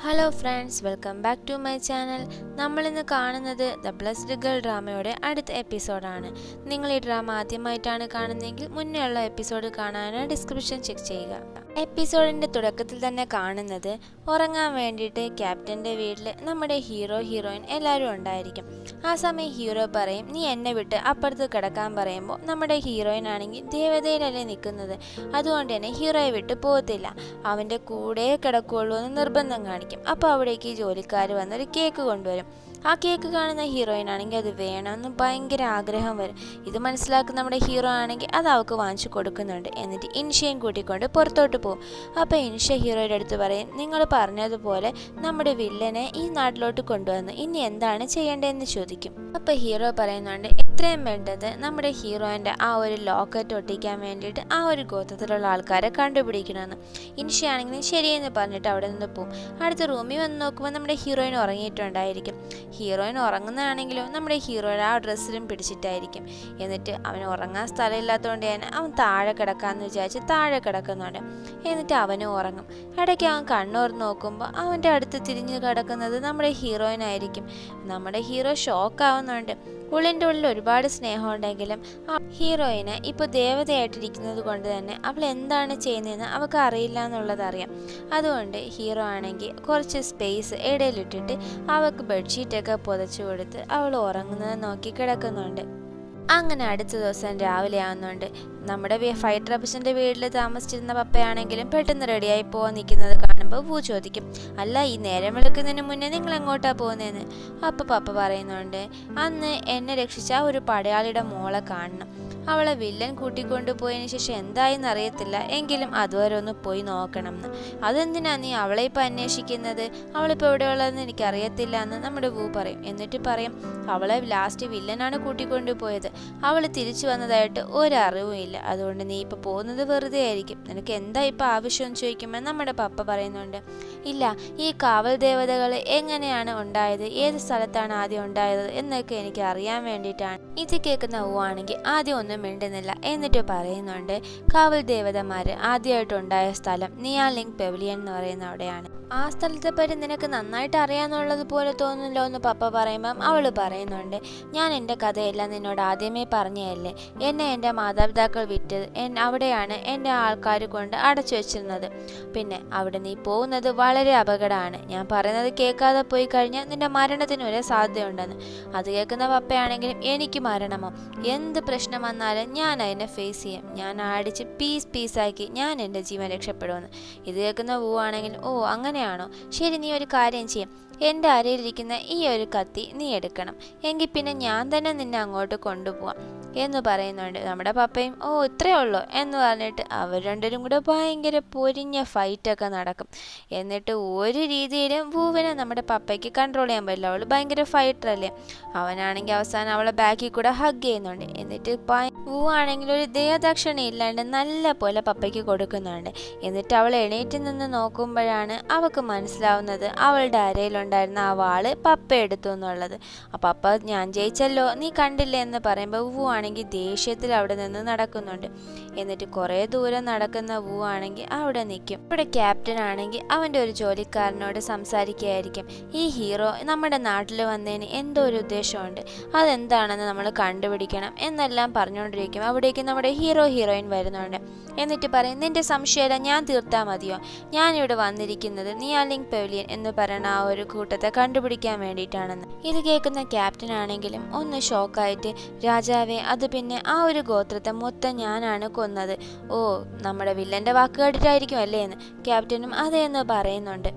Hello friends, welcome back to my channel. നമ്മളിന്ന് കാണുന്നത് the blessed girl ഡ്രാമയുടെ അടുത്ത എപ്പിസോഡാണ്. നിങ്ങൾ ഈ ഡ്രാമ ആദ്യമായിട്ടാണ് കാണുന്നതെങ്കിൽ മുന്നേ ഉള്ള എപ്പിസോഡ് കാണാനായി ഡിസ്ക്രിപ്ഷൻ ചെക്ക് ചെയ്യുക. എപ്പിസോഡിൻ്റെ തുടക്കത്തിൽ തന്നെ കാണുന്നത് ഉറങ്ങാൻ വേണ്ടിയിട്ട് ക്യാപ്റ്റൻ്റെ വീട്ടിൽ നമ്മുടെ ഹീറോയിൻ എല്ലാവരും ഉണ്ടായിരിക്കും. ആ സമയം ഹീറോ പറയും, നീ എന്നെ വിട്ട് അപ്പുറത്ത് കിടക്കാൻ പറയുമ്പോൾ നമ്മുടെ ഹീറോയിൻ ആണെങ്കിൽ ദേവതയിലല്ലേ നിൽക്കുന്നത്, അതുകൊണ്ട് തന്നെ ഹീറോയെ വിട്ട് പോകത്തില്ല, അവൻ്റെ കൂടെ കിടക്കുകയുള്ളൂ എന്ന് നിർബന്ധം കാണിക്കും. അപ്പോൾ അവിടേക്ക് ജോലിക്കാർ വന്നൊരു കേക്ക് കൊണ്ടുവരും. ആ കേക്ക് കാണുന്ന ഹീറോയിൻ ആണെങ്കിൽ അത് വേണമെന്ന് ഭയങ്കര ആഗ്രഹം വരും. ഇത് മനസ്സിലാക്കുന്ന നമ്മുടെ ഹീറോ ആണെങ്കിൽ അത് അവൾക്ക് വാങ്ങിച്ചു കൊടുക്കുന്നുണ്ട്. എന്നിട്ട് ഇൻഷയും കൂട്ടിക്കൊണ്ട് പുറത്തോട്ട് പോകും. അപ്പോൾ ഇൻഷ ഹീറോയുടെ അടുത്ത് പറയും, നിങ്ങൾ പറഞ്ഞതുപോലെ നമ്മുടെ വില്ലനെ ഈ നാട്ടിലോട്ട് കൊണ്ടുവന്നു, ഇനി എന്താണ് ചെയ്യേണ്ടതെന്ന് ചോദിക്കും. അപ്പോൾ ഹീറോ പറയുന്നുണ്ട്, എത്രയും വേണ്ടത് നമ്മുടെ ഹീറോയിൻ്റെ ആ ഒരു ലോക്കറ്റ് ഒട്ടിക്കാൻ വേണ്ടിയിട്ട് ആ ഒരു ഗോത്രത്തിലുള്ള ആൾക്കാരെ കണ്ടുപിടിക്കണമെന്ന്. ഇൻഷയാണെങ്കിലും ശരിയെന്ന് പറഞ്ഞിട്ട് അവിടെ നിന്ന് പോകും. അടുത്ത റൂമിൽ വന്ന് നോക്കുമ്പോൾ നമ്മുടെ ഹീറോയിൻ ഉറങ്ങിയിട്ടുണ്ടായിരിക്കും. ഹീറോയിൻ ഉറങ്ങുന്നതാണെങ്കിലും നമ്മുടെ ഹീറോയുടെ ആ ഡ്രസ്സിലും പിടിച്ചിട്ടായിരിക്കും. എന്നിട്ട് അവന് ഉറങ്ങാൻ സ്ഥലമില്ലാത്തതുകൊണ്ട് തന്നെ അവൻ താഴെ കിടക്കാമെന്ന് വിചാരിച്ച് താഴെ കിടക്കുന്നുണ്ട്. എന്നിട്ട് അവനും ഉറങ്ങും. ഇടയ്ക്ക് അവൻ കണ്ണോർന്ന് നോക്കുമ്പോൾ അവൻ്റെ അടുത്ത് തിരിഞ്ഞ് കിടക്കുന്നത് നമ്മുടെ ഹീറോയിനായിരിക്കും. നമ്മുടെ ഹീറോ ഷോക്കാവുന്നുണ്ട്. ഉള്ളിൻ്റെ ഉള്ളിൽ ഒരുപാട് സ്നേഹം ഉണ്ടെങ്കിലും ആ ഹീറോയിന് ഇപ്പോൾ ദേവതയായിട്ടിരിക്കുന്നത് കൊണ്ട് തന്നെ അവൾ എന്താണ് ചെയ്യുന്നതെന്ന് അവൾക്ക് അറിയില്ല എന്നുള്ളതറിയാം. അതുകൊണ്ട് ഹീറോ ആണെങ്കിൽ കുറച്ച് സ്പേസ് ഇടയിലിട്ടിട്ട് അവൾക്ക് ബെഡ്ഷീറ്റൊക്കെ പുതച്ചു കൊടുത്ത് അവൾ ഉറങ്ങുന്നത് നോക്കി കിടക്കുന്നുണ്ട്. അങ്ങനെ അടുത്ത ദിവസം രാവിലെ ആവുന്നുണ്ട്. നമ്മുടെ ഫൈറ്റർ അപ്പച്ചൻ്റെ വീട്ടിൽ താമസിച്ചിരുന്ന പപ്പയാണെങ്കിലും പെട്ടെന്ന് റെഡിയായി പോകാൻ നിൽക്കുന്നത് കാണുമ്പോൾ വൂ ചോദിക്കും, അല്ല ഈ നേരം വെളുക്കുന്നതിന് മുന്നേ നിങ്ങൾ എങ്ങോട്ടാണ് പോകുന്നതെന്ന്. അപ്പോൾ പപ്പ പറയുന്നുണ്ട്, അന്ന് എന്നെ രക്ഷിച്ച ഒരു പടയാളിയുടെ മോളെ കാണണം, അവളെ വില്ലൻ കൂട്ടിക്കൊണ്ടു പോയതിന് ശേഷം എന്തായെന്ന് അറിയത്തില്ല, എങ്കിലും അതുവരെ ഒന്ന് പോയി നോക്കണം എന്ന്. അതെന്തിനാ നീ അവളെ ഇപ്പം അന്വേഷിക്കുന്നത്, അവളിപ്പോൾ എവിടെയുള്ളതെന്ന് എനിക്കറിയത്തില്ല എന്ന് നമ്മുടെ വൂ പറയും. എന്നിട്ട് പറയും, അവളെ ലാസ്റ്റ് വില്ലനാണ് കൂട്ടിക്കൊണ്ടു പോയത്, അവൾ തിരിച്ചു വന്നതായിട്ട് ഒരറിവും ഇല്ല, അതുകൊണ്ട് നീ ഇപ്പോൾ പോകുന്നത് വെറുതെ ആയിരിക്കും, നിനക്ക് എന്താ ഇപ്പോൾ ആവശ്യമെന്ന് ചോദിക്കുമ്പോൾ നമ്മുടെ പപ്പ പറയുന്നുണ്ട്, ഇല്ല, ഈ കാവൽ ദേവതകൾ എങ്ങനെയാണ് ഉണ്ടായത്, ഏത് സ്ഥലത്താണ് ആദ്യം ഉണ്ടായത് എന്നൊക്കെ എനിക്ക് അറിയാൻ വേണ്ടിയിട്ടാണ്. ഇത് കേൾക്കുന്ന ഊ ആണെങ്കിൽ ആദ്യം ഒന്നും മിണ്ടുന്നില്ല. എന്നിട്ട് പറയുന്നുണ്ട്, കാവൽ ദേവതമാർ ആദ്യമായിട്ടുണ്ടായ സ്ഥലം നിയാലിംഗ് പെവിലിയൻ എന്ന് പറയുന്ന അവിടെയാണ്. ആ സ്ഥലത്തെ പറ്റി നിനക്ക് നന്നായിട്ട് അറിയാമെന്നുള്ളത് പോലെ തോന്നുന്നല്ലോ എന്ന് പപ്പ പറയുമ്പം അവൾ പറയുന്നുണ്ട്, ഞാൻ എൻ്റെ കഥയെല്ലാം നിന്നോട് ആദ്യമേ പറഞ്ഞതല്ലേ, എന്നെ എൻ്റെ മാതാപിതാക്കൾ വിറ്റത് അവിടെയാണ് എൻ്റെ ആൾക്കാർ കൊണ്ട് അടച്ചു വെച്ചിരുന്നത്, പിന്നെ അവിടെ നീ പോകുന്നത് വളരെ അപകടമാണ്, ഞാൻ പറയുന്നത് കേൾക്കാതെ പോയി കഴിഞ്ഞാൽ നിൻ്റെ മരണത്തിന് ഒരേ സാധ്യതയുണ്ടെന്ന്. അത് കേൾക്കുന്ന പപ്പയാണെങ്കിലും എനിക്ക് മരണമോ, എന്ത് പ്രശ്നം വന്നാലും ഞാൻ അതിനെ ഫേസ് ചെയ്യും, ഞാൻ അടിച്ച് പീസാക്കി ഞാൻ എൻ്റെ ജീവൻ രക്ഷപ്പെടുമെന്ന്. ഇത് കേൾക്കുന്ന പൂവാണെങ്കിൽ, ഓ അങ്ങനെയാണോ, ശരി, നീ ഒരു കാര്യം ചെയ്യും, എൻ്റെ അരയിലിരിക്കുന്ന ഈ ഒരു കത്തി നീ എടുക്കണം, എങ്കിൽ പിന്നെ ഞാൻ തന്നെ നിന്നെ അങ്ങോട്ട് കൊണ്ടുപോവാം എന്ന് പറയുന്നുണ്ട്. നമ്മുടെ പപ്പയും ഓ ഇത്രയേ ഉള്ളൂ എന്ന് പറഞ്ഞിട്ട് അവർ രണ്ടുപേരും കൂടെ ഭയങ്കര പൊരിഞ്ഞ ഫൈറ്റൊക്കെ നടക്കും. എന്നിട്ട് ഒരു രീതിയിലും വൂവിനെ നമ്മുടെ പപ്പയ്ക്ക് കൺട്രോൾ ചെയ്യാൻ പറ്റില്ല, അവൾ ഭയങ്കര ഫൈറ്ററല്ലേ. അവനാണെങ്കിൽ അവസാനം അവളെ ബാക്കിൽ കൂടെ ഹഗ് ചെയ്യുന്നുണ്ട്. എന്നിട്ട് വൂ ആണെങ്കിൽ ഒരു ദയദാക്ഷിണ്യം ഇല്ലാണ്ട് നല്ല പോലെ പപ്പയ്ക്ക് കൊടുക്കുന്നുണ്ട്. എന്നിട്ട് അവൾ എണീറ്റ് നിന്ന് നോക്കുമ്പോഴാണ് അവൾക്ക് മനസ്സിലാവുന്നത് അവളുടെ അരയിലുണ്ടായിരുന്ന ആ വാള് പപ്പ എടുത്തു എന്നുള്ളത്. ആ പപ്പ, ഞാൻ ജയിച്ചല്ലോ, നീ കണ്ടില്ലേ എന്ന് പറയുമ്പോൾ വൂ ആണെങ്കിൽ ദേഷ്യത്തിൽ അവിടെ നിന്ന് നടക്കുന്നുണ്ട്. എന്നിട്ട് കുറേ ദൂരം നടക്കുന്ന വൂ ആണെങ്കിൽ അവിടെ നിൽക്കും. ഇവിടെ ക്യാപ്റ്റൻ ആണെങ്കിൽ അവൻ്റെ ഒരു ജോലിക്കാരനോട് സംസാരിക്കുകയായിരിക്കും. ഈ ഹീറോ നമ്മുടെ നാട്ടിൽ വന്നതിന് എന്തോ ഒരു ഉദ്ദേശമുണ്ട്, അതെന്താണെന്ന് നമ്മൾ കണ്ടുപിടിക്കണം എന്നെല്ലാം പറഞ്ഞുകൊണ്ടിരിക്കും. അവിടേക്ക് നമ്മുടെ ഹീറോയിൻ വരുന്നുണ്ട്. എന്നിട്ട് പറയും, നിന്റെ സംശയമെല്ലാം ഞാൻ തീർത്താൽ മതിയോ, ഞാനിവിടെ വന്നിരിക്കുന്നത് നിയാലിംഗ് പെവിലിയൻ എന്ന് പറയുന്ന ആ ഒരു കൂട്ടത്തെ കണ്ടുപിടിക്കാൻ വേണ്ടിയിട്ടാണെന്ന്. ഇത് കേൾക്കുന്ന ക്യാപ്റ്റൻ ആണെങ്കിലും ഒന്ന് ഷോക്കായിട്ട്, രാജാവേ, അത് പിന്നെ ആ ഒരു ഗോത്രത്തെ മൊത്തം ഞാനാണ് കൊന്നത്, ഓ നമ്മുടെ വില്ലൻ്റെ വാക്ക് കേട്ടിട്ടായിരിക്കും അല്ലേ എന്ന്. ക്യാപ്റ്റനും അതേന്ന് പറയുന്നുണ്ട്.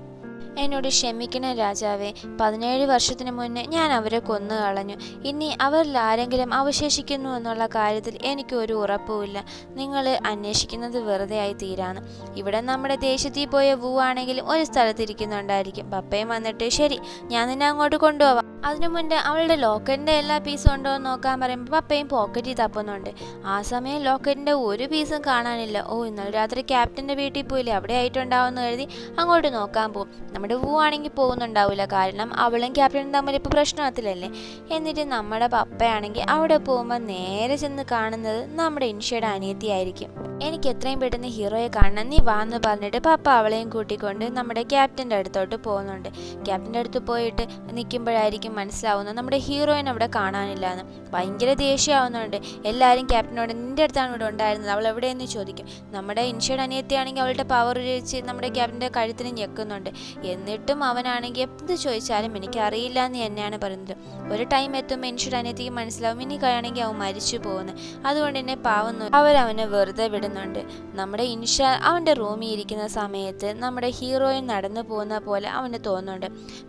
എന്നോട് ക്ഷമിക്കണം രാജാവേ, 17 വർഷത്തിന് മുന്നേ ഞാൻ അവരെ കൊന്നു കളഞ്ഞു, ഇനി അവരിൽ ആരെങ്കിലും അവശേഷിക്കുന്നു എന്നുള്ള കാര്യത്തിൽ എനിക്കൊരു ഉറപ്പുമില്ല, നിങ്ങൾ അന്വേഷിക്കുന്നത് വെറുതെ ആയി തീരാന്ന്. ഇവിടെ നമ്മുടെ ദേശത്തിൽ പോയ വൂ ആണെങ്കിലും ഒരു സ്ഥലത്തിരിക്കുന്നുണ്ടായിരിക്കും. പപ്പയും വന്നിട്ട്, ശരി, ഞാൻ നിന്നെ അങ്ങോട്ട് കൊണ്ടുപോവാം, അതിനു മുന്നേ അവളുടെ ലോക്കറ്റിൻ്റെ എല്ലാ പീസും ഉണ്ടോ എന്ന് നോക്കാൻ പറയുമ്പോൾ പപ്പയും പോക്കറ്റിൽ തപ്പുന്നുണ്ട്. ആ സമയം ലോക്കറ്റിൻ്റെ ഒരു പീസും കാണാനില്ല. ഓ ഇന്നലെ രാത്രി ക്യാപ്റ്റൻ്റെ വീട്ടിൽ പോയില്ലേ, അവിടെ ആയിട്ടുണ്ടാവുമെന്ന് കരുതി അങ്ങോട്ട് നോക്കാൻ പോകും. നമ്മുടെ നമ്മുടെ വൂ ആണെങ്കിൽ പോകുന്നുണ്ടാവില്ല, കാരണം അവളും ക്യാപ്റ്റനും തമ്മിൽ ഇപ്പോൾ പ്രശ്നത്തിലല്ലേ. എന്നിട്ട് നമ്മുടെ പപ്പയാണെങ്കിൽ അവിടെ പോകുമ്പോൾ നേരെ ചെന്ന് കാണുന്നത് നമ്മുടെ ഇൻഷയുടെ അനിയത്തിയായിരിക്കും. എനിക്ക് എത്രയും പെട്ടെന്ന് ഹീറോയെ കാണണം, നീ വാന്ന് പറഞ്ഞിട്ട് പപ്പ അവളെയും കൂട്ടിക്കൊണ്ട് നമ്മുടെ ക്യാപ്റ്റൻ്റെ അടുത്തോട്ട് പോകുന്നുണ്ട്. ക്യാപ്റ്റൻ്റെ അടുത്ത് പോയിട്ട് നിൽക്കുമ്പോഴായിരിക്കും മനസ്സിലാവുന്നത് നമ്മുടെ ഹീറോയിൻ അവിടെ കാണാനില്ലാന്ന്. ഭയങ്കര ദേഷ്യമാവുന്നുണ്ട്. എല്ലാവരും ക്യാപ്റ്റനോട് നിൻ്റെ അടുത്താണ് ഇവിടെ ഉണ്ടായിരുന്നത്, അവൾ എവിടെയെന്ന് ചോദിക്കും. നമ്മുടെ ഇൻഷയുടെ അനിയത്തിയാണെങ്കിൽ അവളുടെ പവർ ഉപയോഗിച്ച് നമ്മുടെ ക്യാപ്റ്റൻ്റെ കഴുത്തിന് ഞെക്കുന്നുണ്ട്. എന്നിട്ടും അവനാണെങ്കിൽ എന്ത് ചോദിച്ചാലും എനിക്കറിയില്ല എന്ന് തന്നെയാണ് പറയുന്നത്. ഒരു ടൈം എത്തുമ്പോൾ ഇൻഷയുടെ അനിയത്തിക്ക് മനസ്സിലാവും ഇനി കഴിയാണെങ്കിൽ അവൻ മരിച്ചു പോകുന്നു. അതുകൊണ്ട് തന്നെ പാവുന്നു അവരവനെ വെറുതെ വിടുന്നുണ്ട്. നമ്മുടെ ഇൻഷ അവൻ്റെ റൂമിൽ ഇരിക്കുന്ന സമയത്ത് നമ്മുടെ ഹീറോയിൻ നടന്നു പോകുന്ന പോലെ അവന് തോന്നുന്നുണ്ട്.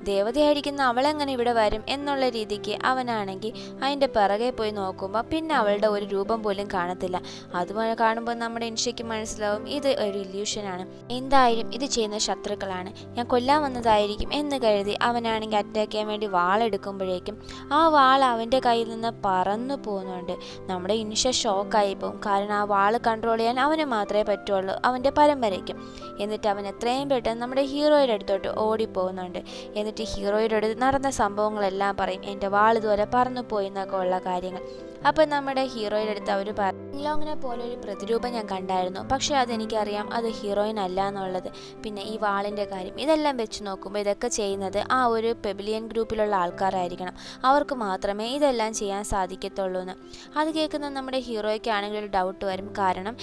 ദേവതയായിരിക്കുന്ന അവളെങ്ങനെ ഇവിടെ വരും എന്നുള്ള രീതിക്ക് അവനാണെങ്കിൽ അതിൻ്റെ പിറകെ പോയി നോക്കുമ്പോൾ പിന്നെ അവളുടെ ഒരു രൂപം പോലും കാണത്തില്ല. അതുപോലെ കാണുമ്പോൾ നമ്മുടെ ഇൻഷയ്ക്ക് മനസ്സിലാവും ഇത് ഒരു ഇല്യൂഷനാണ്, എന്തായാലും ഇത് ചെയ്യുന്ന ശത്രുക്കളാണ്, ഞാൻ കൊല്ലാൻ വന്നതായിരിക്കും എന്ന് കരുതി അവനാണെങ്കിൽ അറ്റാക്ക് ചെയ്യാൻ വേണ്ടി വാളെടുക്കുമ്പോഴേക്കും ആ വാൾ അവൻ്റെ കയ്യിൽ നിന്ന് പറന്നു പോകുന്നുണ്ട്. നമ്മുടെ ഇൻഷ ഷോക്കായി പോകും, കാരണം ആ വാൾ കൺട്രോൾ ചെയ്യാൻ അവന് മാത്രമേ പറ്റുള്ളൂ അവൻ്റെ പരമ്പരയ്ക്കും. എന്നിട്ട് അവൻ എത്രയും പെട്ടെന്ന് നമ്മുടെ ഹീറോയുടെ അടുത്തോട്ട് ഓടിപ്പോകുന്നുണ്ട്. എന്നിട്ട് ഹീറോയുടെ അടുത്ത് നടന്ന സംഭവങ്ങളെല്ലാം പറയും, എൻ്റെ വാൾ ഇതുപോലെ പറന്നു പോയി എന്നൊക്കെ ഉള്ള കാര്യങ്ങൾ. അപ്പം നമ്മുടെ ഹീറോയുടെ അടുത്ത് അവർ പറയും, ലോങ്ങിനെ പോലെ ഒരു പ്രതിരൂപം ഞാൻ കണ്ടായിരുന്നു, പക്ഷേ അതെനിക്കറിയാം അത് ഹീറോയിൻ അല്ല എന്നുള്ളത്. പിന്നെ ഈ വാളിൻ്റെ കാര്യം ഇതെല്ലാം വെച്ച് നോക്കുമ്പോൾ ഇതൊക്കെ ചെയ്യുന്നത് ആ ഒരു പെബിലിയൻ ഗ്രൂപ്പിലുള്ള ആൾക്കാരായിരിക്കണം, അവർക്ക് മാത്രമേ ഇതെല്ലാം ചെയ്യാൻ സാധിക്കത്തുള്ളൂ എന്ന്. അത് കേൾക്കുന്ന നമ്മുടെ ഹീറോയ്ക്കാണെങ്കിൽ ഒരു ഡൗട്ട് വരും, കാരണം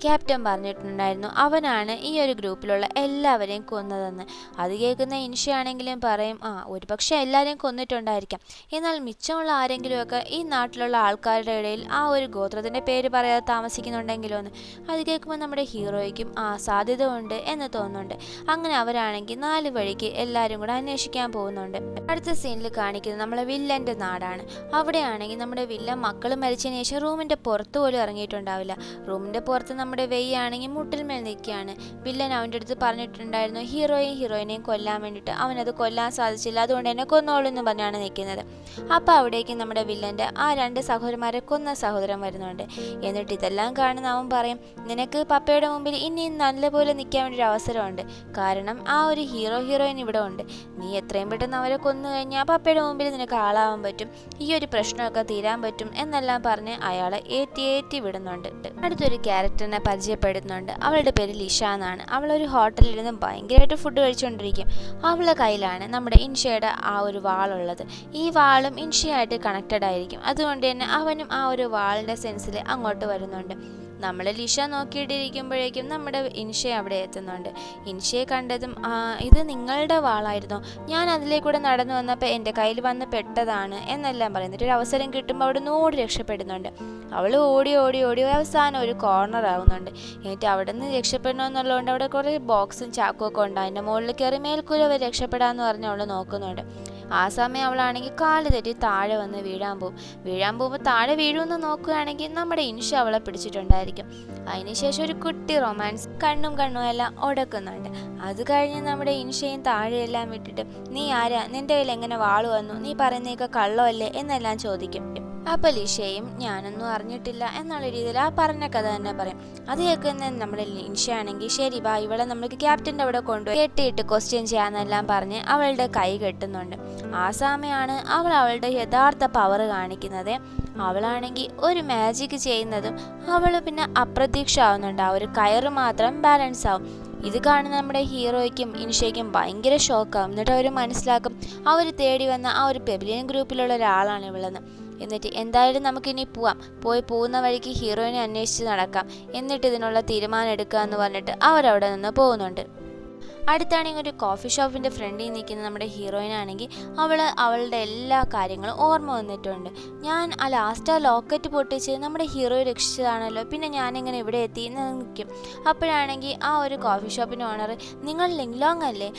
ക്യാപ്റ്റൻ പറഞ്ഞിട്ടുണ്ടായിരുന്നു അവനാണ് ഈ ഒരു ഗ്രൂപ്പിലുള്ള എല്ലാവരെയും കൊന്നതെന്ന്. അത് കേൾക്കുന്ന ഇൻഷയാണെങ്കിലും പറയും, ഒരു പക്ഷേ എല്ലാവരെയും കൊന്നിട്ടുണ്ടായിരിക്കാം, എന്നാൽ മിച്ചമുള്ള ആരെങ്കിലുമൊക്കെ ഈ നാട്ടിലുള്ള ആൾക്കാരുടെ ഇടയിൽ ആ ഒരു ഗോത്രത്തിൻ്റെ പേര് പറയാതെ താമസിക്കുന്നുണ്ടെങ്കിലോ എന്ന്. അത് കേൾക്കുമ്പോൾ നമ്മുടെ ഹീറോയ്ക്കും സാധ്യത ഉണ്ട് എന്ന് തോന്നുന്നുണ്ട്. അങ്ങനെ അവരാണെങ്കിൽ 4 വഴിക്ക് എല്ലാവരും കൂടെ അന്വേഷിക്കാൻ പോകുന്നുണ്ട്. അടുത്ത സീനിൽ കാണിക്കുന്നത് നമ്മളെ വില്ലൻ്റെ നാടാണ്. അവിടെയാണെങ്കിൽ നമ്മുടെ വില്ലൻ മക്കൾ മരിച്ചതിന് ശേഷം റൂമിൻ്റെ പുറത്ത് പോലും ഇറങ്ങിയിട്ടുണ്ടാവില്ല. റൂമിൻ്റെ പുറത്ത് നമ്മുടെ വെയ്യാണെങ്കിൽ മുട്ടിൽമേൽ നിൽക്കുകയാണ്. വില്ലൻ അവൻ്റെ അടുത്ത് പറഞ്ഞിട്ടുണ്ടായിരുന്നു ഹീറോയിനെയും കൊല്ലാൻ വേണ്ടിയിട്ട്, അവനത് കൊല്ലാൻ സാധിച്ചില്ല, അതുകൊണ്ട് എന്നെ കൊന്നോളൂ എന്ന് പറഞ്ഞാണ് നിൽക്കുന്നത്. അപ്പോൾ അവിടേക്ക് നമ്മുടെ വില്ലൻ്റെ ആ 2 സഹോദരന്മാരെ കൊന്ന സഹോദരൻ വരുന്നുണ്ട്. എന്നിട്ട് ഇതെല്ലാം കാണുന്ന അവൻ പറയും, നിനക്ക് പപ്പയുടെ മുമ്പിൽ ഇനിയും നല്ലപോലെ നിൽക്കാൻ വേണ്ടി ഒരു അവസരമുണ്ട്, കാരണം ആ ഒരു ഹീറോയിൻ ഇവിടെ ഉണ്ട്, നീ എത്രയും പെട്ടെന്ന് അവരെ കൊന്നു കഴിഞ്ഞാൽ പപ്പയുടെ മുമ്പിൽ നിനക്ക് ആളാവാൻ പറ്റും, ഈ ഒരു പ്രശ്നമൊക്കെ തീരാൻ പറ്റും എന്നെല്ലാം പറഞ്ഞ് അയാളെ ഏറ്റി വിടുന്നുണ്ട്. അടുത്തൊരു ക്യാരക്ടറിനെ പരിചയപ്പെടുത്തുന്നുണ്ട്. അവളുടെ പേര് ലിഷ എന്നാണ്. അവളൊരു ഹോട്ടലിൽ നിന്ന് ഭയങ്കരമായിട്ട് ഫുഡ് കഴിച്ചുകൊണ്ടിരിക്കും. അവളുടെ കയ്യിലാണ് നമ്മുടെ ഇൻഷയുടെ ആ ഒരു വാളുള്ളത്. ഈ വാളും ഇൻഷയായിട്ട് കണക്റ്റഡ് ആയിരിക്കും, അതുകൊണ്ട് തന്നെ അവനും ആ ഒരു വാളിൻ്റെ സെൻസിൽ അങ്ങോട്ട് വരുന്നുണ്ട്. നമ്മൾ ലിഷ നോക്കിയിട്ടിരിക്കുമ്പോഴേക്കും നമ്മുടെ ഇൻഷ അവിടെ എത്തുന്നുണ്ട്. ഇൻഷയെ കണ്ടതും ഇത് നിങ്ങളുടെ വാളായിരുന്നോ, ഞാൻ അതിലേക്കൂടെ നടന്നു വന്നപ്പോൾ എൻ്റെ കയ്യിൽ വന്ന് പെട്ടതാണ് എന്നെല്ലാം പറയുന്നിട്ട് ഒരു അവസരം കിട്ടുമ്പോൾ അവിടെ നിന്ന് ഓടി രക്ഷപ്പെടുന്നുണ്ട്. അവൾ ഓടി അവസാനം ഒരു കോർണർ ആവുന്നുണ്ട്. എന്നിട്ട് അവിടെ നിന്ന് രക്ഷപ്പെടണമെന്നുള്ളതുകൊണ്ട് അവിടെ കുറേ ബോക്സും ചാക്കും ഒക്കെ ഉണ്ട്. അതിൻ്റെ മുകളിൽ കയറി മേൽക്കൂര വരെ രക്ഷപ്പെടാമെന്ന് പറഞ്ഞ് അവൾ നോക്കുന്നുണ്ട്. ആ സമയം അവളാണെങ്കിൽ കാല് തെറ്റി താഴെ വന്ന് വീഴാൻ പോകുമ്പോൾ താഴെ വീഴുമെന്ന് നോക്കുകയാണെങ്കിൽ നമ്മുടെ ഇൻഷ അവളെ പിടിച്ചിട്ടുണ്ടായിരിക്കും. അതിനുശേഷം ഒരു കുട്ടി റൊമാൻസ് കണ്ണും എല്ലാം ഉടക്കുന്നുണ്ട്. അത് കഴിഞ്ഞ് നമ്മുടെ ഇൻഷയും താഴെയെല്ലാം വിട്ടിട്ട്, നീ ആരാ, നിന്റെ കയ്യിൽ എങ്ങനെ വാള് വന്നു, നീ പറയുന്നതൊക്കെ കള്ളമല്ലേ എന്നെല്ലാം ചോദിക്കും. അപ്പോൾ ലിഷയും ഞാനൊന്നും അറിഞ്ഞിട്ടില്ല എന്നുള്ള രീതിയിൽ ആ പറഞ്ഞ കഥ തന്നെ പറയും. അത് കേൾക്കുന്ന നമ്മുടെ ഇൻഷയാണെങ്കിൽ ശരി വാ ഇവളെ നമുക്ക് ക്യാപ്റ്റൻ്റെ അവിടെ കൊണ്ടുപോയി കെട്ടിയിട്ട് ക്വസ്റ്റ്യൻ ചെയ്യാമെന്നെല്ലാം പറഞ്ഞ് അവളുടെ കൈ കെട്ടുന്നുണ്ട്. ആ സമയമാണ് അവളുടെ യഥാർത്ഥ പവർ കാണിക്കുന്നത്. അവളാണെങ്കിൽ ഒരു മാജിക് ചെയ്യുന്നതും അവൾ പിന്നെ അപ്രത്യക്ഷമാവുന്നുണ്ട്. ആ ഒരു കയറ് മാത്രം ബാലൻസ് ആവും. ഇത് കാണുന്ന നമ്മുടെ ഹീറോയ്ക്കും ഇൻഷയ്ക്കും ഭയങ്കര ഷോക്കാവും. എന്നിട്ട് അവർ മനസ്സിലാക്കും അവർ തേടി വന്ന ആ ഒരു പെബിലിയൻ ഗ്രൂപ്പിലുള്ള ഒരാളാണ് ഇവളെന്ന്. എന്നിട്ട് എന്തായാലും നമുക്കിനി പോകുന്ന വഴിക്ക് ഹീറോയിനെ അന്വേഷിച്ച് നടക്കാം, എന്നിട്ട് ഇതിനുള്ള തീരുമാനം എടുക്കുക എന്ന് പറഞ്ഞിട്ട് അവരവിടെ നിന്ന് പോകുന്നുണ്ട്. അടുത്താണെങ്കിൽ ഒരു കോഫി ഷോപ്പിൻ്റെ ഫ്രണ്ടിൽ നിൽക്കുന്ന നമ്മുടെ ഹീറോയിനാണെങ്കിൽ അവളുടെ എല്ലാ കാര്യങ്ങളും ഓർമ്മ വന്നിട്ടുണ്ട്. ഞാൻ ലാസ്റ്റ് ആ ലോക്കറ്റ് പൊട്ടിച്ച് നമ്മുടെ ഹീറോയെ രക്ഷിച്ചതാണല്ലോ, പിന്നെ ഞാനിങ്ങനെ ഇവിടെ എത്തി എന്ന് നിൽക്കും. അപ്പോഴാണെങ്കിൽ ആ ഒരു കോഫി ഷോപ്പിൻ്റെ ഓണർ, നിങ്ങൾ ലിങ്ലോങ് അല്ലേ,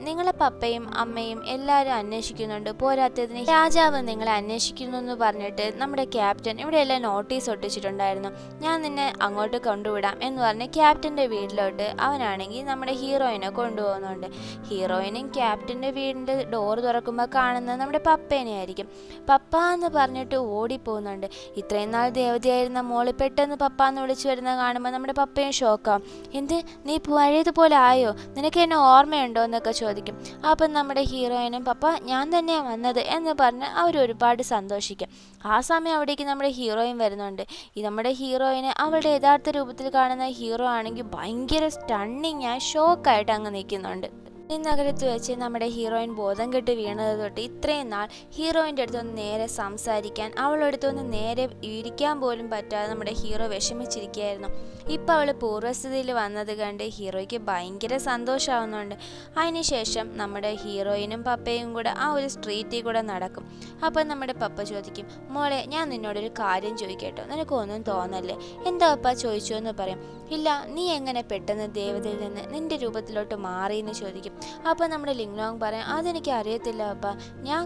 നിങ്ങളെ പപ്പയും അമ്മയും എല്ലാവരും അന്വേഷിക്കുന്നുണ്ട്, പോരാത്തതിന് രാജാവ് നിങ്ങളെ അന്വേഷിക്കുന്നു എന്ന് പറഞ്ഞിട്ട് നമ്മുടെ ക്യാപ്റ്റൻ ഇവിടെ എല്ലാം നോട്ടീസ് ഒട്ടിച്ചിട്ടുണ്ടായിരുന്നു, ഞാൻ നിന്നെ അങ്ങോട്ട് കൊണ്ടുവിടാം എന്ന് പറഞ്ഞ് ക്യാപ്റ്റൻ്റെ വീട്ടിലോട്ട് അവനാണെങ്കിൽ നമ്മുടെ ഹീറോയിനെ ഹീറോയിനെ കൊണ്ടുപോകുന്നുണ്ട്. ഹീറോയിനും ക്യാപ്റ്റൻ്റെ വീടിൻ്റെ ഡോർ തുറക്കുമ്പോൾ കാണുന്നത് നമ്മുടെ പപ്പേനെ ആയിരിക്കും. പപ്പ എന്ന് പറഞ്ഞിട്ട് ഓടിപ്പോകുന്നുണ്ട്. ഇത്രയും നാൾ ദേവതയായിരുന്ന മോള് പെട്ടെന്ന് പപ്പ എന്ന് വിളിച്ചു വരുന്നത് കാണുമ്പോൾ നമ്മുടെ പപ്പയും ഷോക്കാവും. എന്ത്, നീ പഴയതുപോലെ ആയോ, നിനക്ക് എന്നെ ഓർമ്മയുണ്ടോ എന്നൊക്കെ ചോദിക്കും. അപ്പം നമ്മുടെ ഹീറോയിനും പപ്പ ഞാൻ തന്നെയാണ് വന്നത് എന്ന് പറഞ്ഞ് അവർ ഒരുപാട് സന്തോഷിക്കും. ആ സമയം അവിടേക്ക് നമ്മുടെ ഹീറോയിൻ വരുന്നുണ്ട്. നമ്മുടെ ഹീറോയിനെ അവളുടെ യഥാർത്ഥ രൂപത്തിൽ കാണുന്ന ഹീറോ ആണെങ്കിൽ ഭയങ്കര സ്റ്റണ്ണിങ് ആയി ഷോക്കായിട്ട് അങ്ങ് നിൽക്കുന്നുണ്ട്. ഈ നഗരത്തിൽ വെച്ച് നമ്മുടെ ഹീറോയിൻ ബോധം കെട്ട് വീണത് തൊട്ട് ഇത്രയും നാൾ ഹീറോയിൻ്റെ അടുത്തൊന്ന് നേരെ സംസാരിക്കാൻ, അവളുടെ അടുത്തൊന്ന് നേരെ ഇരിക്കാൻ പോലും പറ്റാതെ നമ്മുടെ ഹീറോ വിഷമിച്ചിരിക്കുകയായിരുന്നു. ഇപ്പം അവൾ പൂർവ്വസ്ഥിതിയിൽ വന്നത് കണ്ട് ഹീറോയ്ക്ക് ഭയങ്കര സന്തോഷമാവുന്നുണ്ട്. അതിനുശേഷം നമ്മുടെ ഹീറോയിനും പപ്പയും കൂടെ ആ ഒരു സ്ട്രീറ്റിൽ കൂടെ നടക്കും. അപ്പം നമ്മുടെ പപ്പ ചോദിക്കും, മോളെ ഞാൻ നിന്നോടൊരു കാര്യം ചോദിക്കട്ടോ, നിനക്കൊന്നും തോന്നല്ലേ? എന്താ പപ്പ ചോദിച്ചു എന്ന് പറയും. ഇല്ല, നീ എങ്ങനെ പെട്ടെന്ന് ദേവതയിൽ നിന്ന് നിന്റെ രൂപത്തിലോട്ട് മാറിയെന്ന് ചോദിക്കും. അപ്പോൾ നമ്മുടെ ലിങ്ലോങ് പറയാം, അതെനിക്ക് അറിയത്തില്ല പപ്പ, ഞാൻ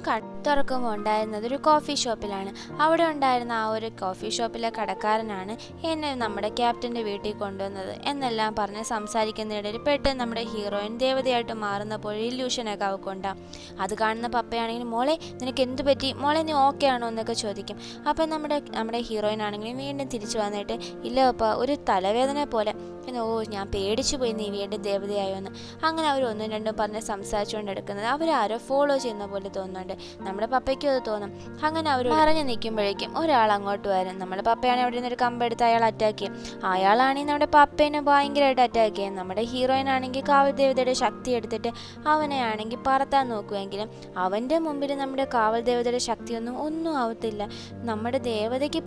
തുറക്കുമ്പോൾ ഉണ്ടായിരുന്നത് ഒരു കോഫി ഷോപ്പിലാണ്. അവിടെ ഉണ്ടായിരുന്ന ആ ഒരു കോഫി ഷോപ്പിലെ കടക്കാരനാണ് എന്നെ നമ്മുടെ ക്യാപ്റ്റൻ്റെ വീട്ടിൽ കൊണ്ടുവന്നത് എന്നെല്ലാം പറഞ്ഞ് സംസാരിക്കുന്നതിനിടയിൽ പെട്ടെന്ന് നമ്മുടെ ഹീറോയിൻ ദേവതയായിട്ട് മാറുന്നപ്പോൾ ഇല്യൂഷനൊക്കെ അവൾക്കുണ്ടാകും. അത് കാണുന്ന പപ്പയാണെങ്കിൽ, മോളെ നിനക്ക് എന്ത് പറ്റി, മോളെ നീ ഓക്കെ ആണോ എന്നൊക്കെ ചോദിക്കും. അപ്പം നമ്മുടെ ഹീറോയിൻ ആണെങ്കിലും വീണ്ടും തിരിച്ചു വന്നിട്ട്, ഇല്ല പപ്പ, ഒരു തലവേദന പോലെ, ഓ ഞാൻ പേടിച്ചു പോയി നീ വീണ്ടും ദേവതയായോ എന്ന്. അങ്ങനെ അവർ ഒന്നും രണ്ടും പറഞ്ഞ് സംസാരിച്ചുകൊണ്ട് എടുക്കുന്നത് അവരാരോ ഫോളോ ചെയ്യുന്ന പോലെ തോന്നുന്നുണ്ട്. നമ്മുടെ പപ്പയ്ക്കും അത് തോന്നും. അങ്ങനെ അവർ പറഞ്ഞു നിൽക്കുമ്പോഴേക്കും ഒരാൾ അങ്ങോട്ട് വരും. നമ്മുടെ പപ്പയാണെങ്കിൽ അവിടെ നിന്നൊരു കമ്പെടുത്ത് അയാൾ അറ്റാക്ക് ചെയ്യും. അയാളാണെങ്കിൽ നമ്മുടെ പപ്പേനെ ഭയങ്കരമായിട്ട് അറ്റാക്ക് ചെയ്യും. നമ്മുടെ ഹീറോയിൻ ആണെങ്കിൽ കാവൽ ദേവതയുടെ ശക്തി എടുത്തിട്ട് അവനെ ആണെങ്കിൽ പറത്താൻ നോക്കുമെങ്കിലും അവൻ്റെ മുമ്പിൽ നമ്മുടെ കാവൽ ദേവതയുടെ ശക്തിയൊന്നും ഒന്നും ആവത്തില്ല. നമ്മുടെ ദേവതയ്ക്ക്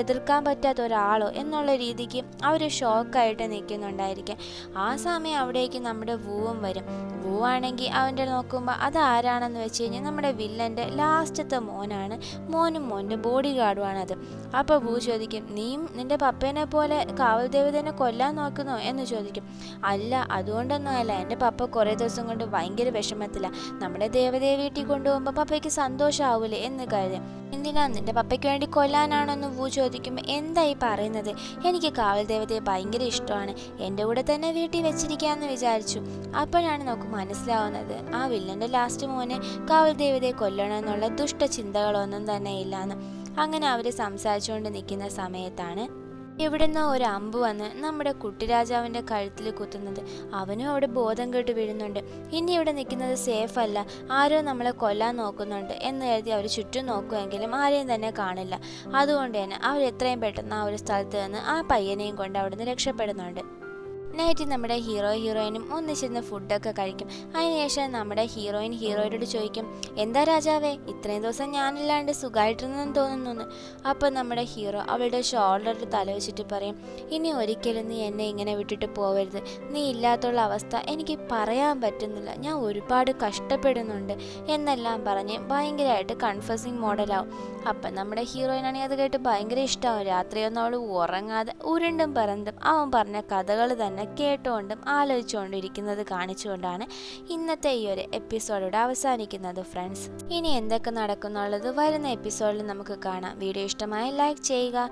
എതിർക്കാൻ പറ്റാത്ത ഒരാളോ എന്നുള്ള രീതിക്ക് അവർ ഷോക്കായിട്ട് നിൽക്കുന്നുണ്ടായിരിക്കും. ആ സമയം അവിടേക്ക് നമ്മുടെ വൂവും വരും. വൂ ആണെങ്കിൽ അവൻ്റെ നോക്കുമ്പോൾ അതാരാണെന്ന് വെച്ച് കഴിഞ്ഞാൽ നമ്മുടെ വില്ലൻ്റെ ലാസ്റ്റത്തെ മോനാണ്. മോനും മോൻ്റെ ബോഡി ഗാർഡുമാണത്. അപ്പോൾ വൂ ചോദിക്കും, നീയും നിൻ്റെ പപ്പേനെ പോലെ കാവൽ ദേവതേനെ കൊല്ലാൻ നോക്കുന്നോ എന്ന് ചോദിക്കും. അല്ല, അതുകൊണ്ടൊന്നും അല്ല, എൻ്റെ പപ്പ കുറേ ദിവസം കൊണ്ട് ഭയങ്കര വിഷമത്തില്ല. നമ്മുടെ ദേവതയെ വീട്ടിൽ കൊണ്ടുപോകുമ്പോൾ പപ്പയ്ക്ക് സന്തോഷമാവൂലേ എന്ന് കരുതി. എന്തിനാ, നിൻ്റെ പപ്പയ്ക്ക് വേണ്ടി കൊല്ലാനാണെന്ന് വൂ ചോദിക്കുമ്പോൾ, എന്തായി പറയുന്നത്, എനിക്ക് കാവൽ ദേവതയെ ഭയങ്കര ഇഷ്ടമാണ്, എൻ്റെ കൂടെ തന്നെ വീട്ടിൽ വെച്ചിരിക്കാമെന്ന് വിചാരിച്ചു. അപ്പോഴാണ് നമുക്ക് മനസ്സിലാവുന്നത് ആ വില്ലൻ്റെ ലാസ്റ്റ് മോന് കാവൽ ദേവതയെ കൊല്ലണമെന്നുള്ള ദുഷ്ടചിന്തകളൊന്നും തന്നെ ഇല്ലാന്ന്. അങ്ങനെ അവർ സംസാരിച്ചുകൊണ്ട് നിൽക്കുന്ന സമയത്താണ് ഇവിടുന്ന് ഒരു അമ്പ് വന്ന് നമ്മുടെ കുട്ടിരാജാവിൻ്റെ കഴുത്തിൽ കുത്തുന്നത്. അവനും അവിടെ ബോധം കെട്ട് വീഴുന്നുണ്ട്. ഇനി ഇവിടെ നിൽക്കുന്നത് സേഫ് അല്ല, ആരോ നമ്മളെ കൊല്ലാൻ നോക്കുന്നുണ്ട് എന്ന് കരുതി അവർ ചുറ്റും നോക്കുമെങ്കിലും ആരെയും തന്നെ കാണില്ല. അതുകൊണ്ട് തന്നെ അവർ എത്രയും പെട്ടെന്ന് ആ ഒരു സ്ഥലത്ത് നിന്ന് ആ പയ്യനെയും കൊണ്ട് അവിടുന്ന് രക്ഷപ്പെടുന്നുണ്ട്. നൈറ്റ് നമ്മുടെ ഹീറോയിനും ഒന്നിച്ചിരുന്ന് ഫുഡൊക്കെ കഴിക്കും. അതിനുശേഷം നമ്മുടെ ഹീറോയോട് ചോദിക്കും, എന്താ രാജാവേ ഇത്രയും ദിവസം ഞാനില്ലാണ്ട് സുഖമായിട്ടിരുന്നെന്ന് തോന്നുന്നു. അപ്പോൾ നമ്മുടെ ഹീറോ അവളുടെ ഷോൾഡറിൽ തല വെച്ചിട്ട് പറയും, ഇനി ഒരിക്കലും നീ എന്നെ ഇങ്ങനെ വിട്ടിട്ട് പോവരുത്. നീ ഇല്ലാത്തുള്ള അവസ്ഥ എനിക്ക് പറയാൻ പറ്റുന്നില്ല, ഞാൻ ഒരുപാട് കഷ്ടപ്പെടുന്നുണ്ട് എന്നെല്ലാം പറഞ്ഞ് ഭയങ്കരമായിട്ട് കൺഫസിങ് മോഡലാവും. അപ്പം നമ്മുടെ ഹീറോയിനാണെങ്കിൽ അത് കേട്ട് ഭയങ്കര ഇഷ്ടമാവും. രാത്രിയൊന്നും അവൾ ഉറങ്ങാതെ ഉരുണ്ടും പറന്തും അവൻ പറഞ്ഞ കഥകൾ തന്നെ കേട്ടുകൊണ്ടും ആലോചിച്ചുകൊണ്ടും ഇരിക്കുന്നത് കാണിച്ചുകൊണ്ടാണ് ഇന്നത്തെ ഈ ഒരു എപ്പിസോഡിലൂടെ അവസാനിക്കുന്നത് ഫ്രണ്ട്സ്. ഇനി എന്തൊക്കെ നടക്കുന്നുള്ളത് വരുന്ന എപ്പിസോഡിൽ നമുക്ക് കാണാം. വീഡിയോ ഇഷ്ടമായി ലൈക്ക് ചെയ്യുക,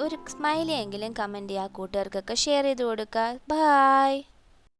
ഒരു സ്മൈലി എങ്കിലും കമൻറ്റ് ചെയ്യുക, കൂട്ടുകാർക്കൊക്കെ ഷെയർ ചെയ്ത് കൊടുക്കുക. ബൈ.